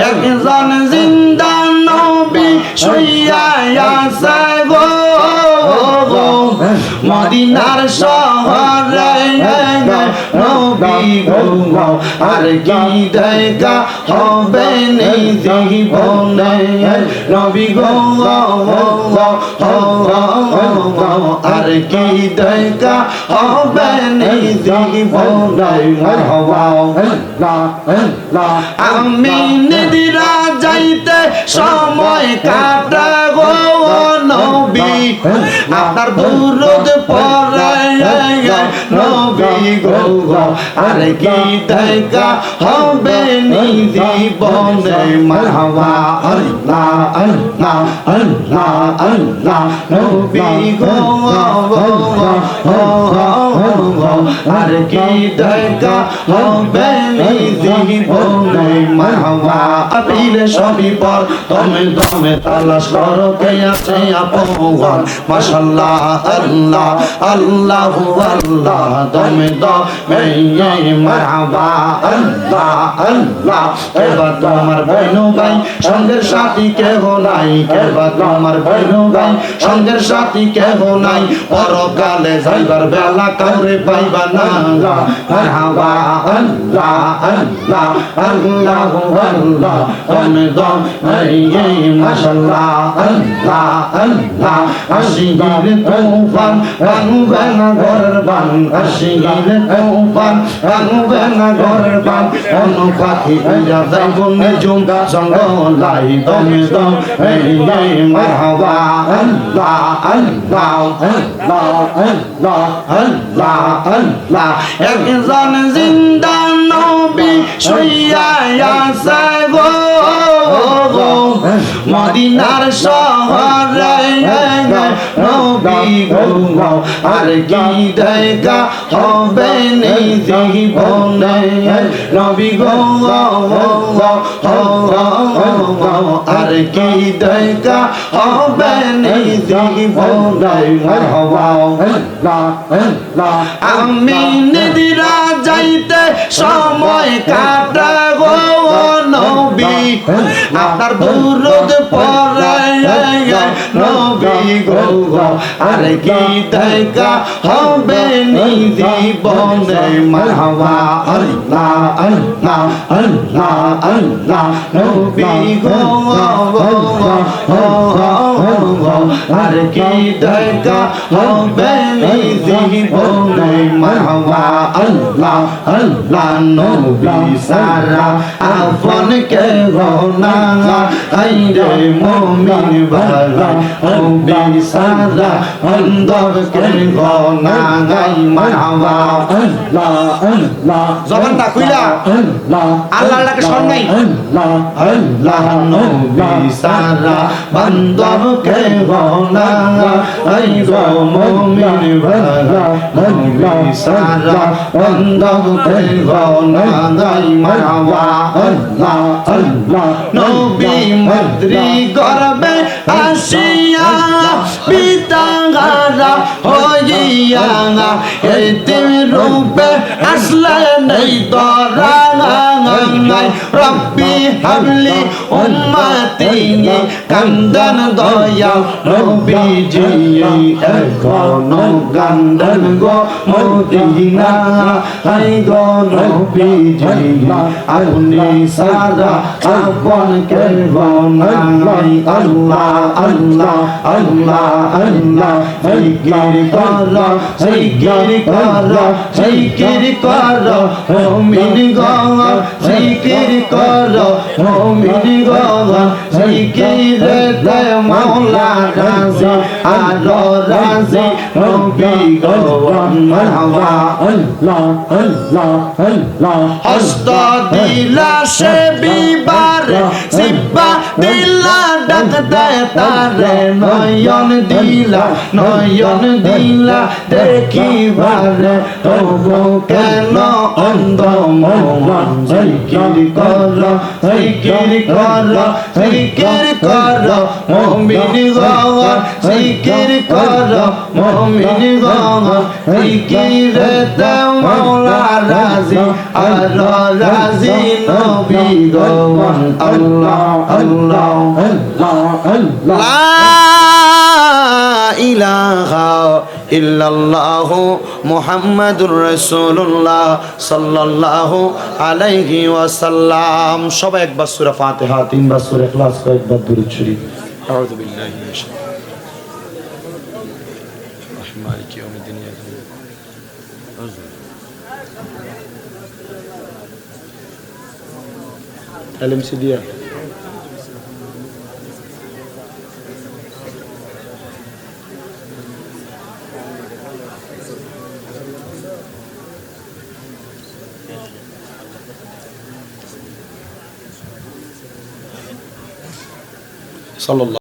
একজন জিন্দা নবী শুইয়া আছে গো মদিনার শহরে নবী গো আর কি দেখা হবে নেই জীবনে নবী গো আর কি দেখা হবে নেই জীবনে আমি নিদিরা যাইতে সময় কাটা গো নবী আপনার দুরুদ পড়ে নবী গো আর কি দেখা হবে নি জীবনে মারহাবা আল্লাহ আল্লাহ আল্লাহ আল্লাহ নবী গো আর কি দেখা হবে নি জীবনে মারহাবা আপিল সবই পর তুমি দমে তালাশ করো কে আছে আপন মাশাআল্লাহ আল্লাহ আল্লাহ আল্লাহ দমে দমে মারহাবা আল্লাহ আল্লাহ এবার তোমার বইনু ভাই সঙ্গের সাথী কেহ নাই এবার তোমার বইনু ভাই সঙ্গের সাথী কেহ নাই পরকালে যাইবার বেলা কাউরে পাইবা না মারহাবা আল্লাহ আল্লাহ আল্লাহ আল্লাহ দমে দমে মাশাআল্লাহ আল্লাহ আল্লাহ আশিগির তুফান ভাঙবে না ঘরের বান আশিগির তুফান ভাঙবে না ঘরের বান অনু পাখি উড়া যাইব নিজুম জঙ্গলাই দমে দমে মারহাবা আল্লাহ আল্লাহ আল্লাহ আল্লাহ আল্লাহ আল্লাহ একজন জিন্দা নবী শুইয়া আছে গো মদিনার শহরে নবী গো আর কি দেখা হবে নেই জীবনে নবী গো আর কি দেখা হবে নেই জীবনে আমি নিদিরা যাইতে সময় কাটা গো নবী আপনার দুরুদ পড়ে নবী গো আর কি দেখা হবে নি জীবনে মারহাবা আল্লাহ আল্লাহ আল্লাহ আল্লাহ নবী গো আর কি দেখা হবে নি জীবনে মারহাবা আল্লাহ আল্লাহ নবী সারা আপন কে না আইরে মুমিন ভাই নবী সারা অন্তর কে না গাই মারহাবা আল্লাহ আল্লাহ জবানটা কইলা আল্লাহ আল্লাহর ডাকে শরণ নাই আল্লাহ আল্লাহ নবী সারা অন্তর কে না আইরে মুমিন ভাই নবী সারা অন্তর কে না গাই মারহাবা আল্লাহ আল্লাহ নবী মদ্রি গর্বে আসিয়া পিতাগারা হইয়া এতিম রূপে আসলে নেই তোরা রব্বি হাবলি উম্মতি কান্দন দয়া নবীজি এখনো কান্দন গো মদিনা হাই গো নবীজি আপনি সারা আপন কে নাই আল্লাহ আল্লাহ আল্লাহ আল্লাহ জিকির কর জিকির কর জিকির কর মুমিন গো জিকির কর মুমিন গো জিকিরে মাওলা রাজি আর রাজি নবী গো মারহাবা আল্লাহ আল্লাহ আল্লাহ হস্ত দিলা সে বিবার সিব্বা দিলা ডাক দে তারে নয়ন দিলা দেখিবারে তবু কেন অন্ধ মন জিকির কর মুমিন গো জিকির কর মুমিন গো জিকিরেতে মওলা রাজি আর রাজি নবী গো আল্লাহ আল্লাহ লা ইলাহা ইল্লাল্লাহু মুহাম্মাদুর রাসূলুল্লাহ সাল্লাল্লাহু আলাইহি ওয়াসাল্লাম। সবাই একবার সূরা ফাতিহা, তিনবার সূরা ইখলাস, কয়েকবার দুরূদ শরীফ। আউযু বিল্লাহি মিনাশ শাইতানির মালিকি ইয়াউমিদ্দিন। এলএমসি দিয়া সাল্লাল্লাহু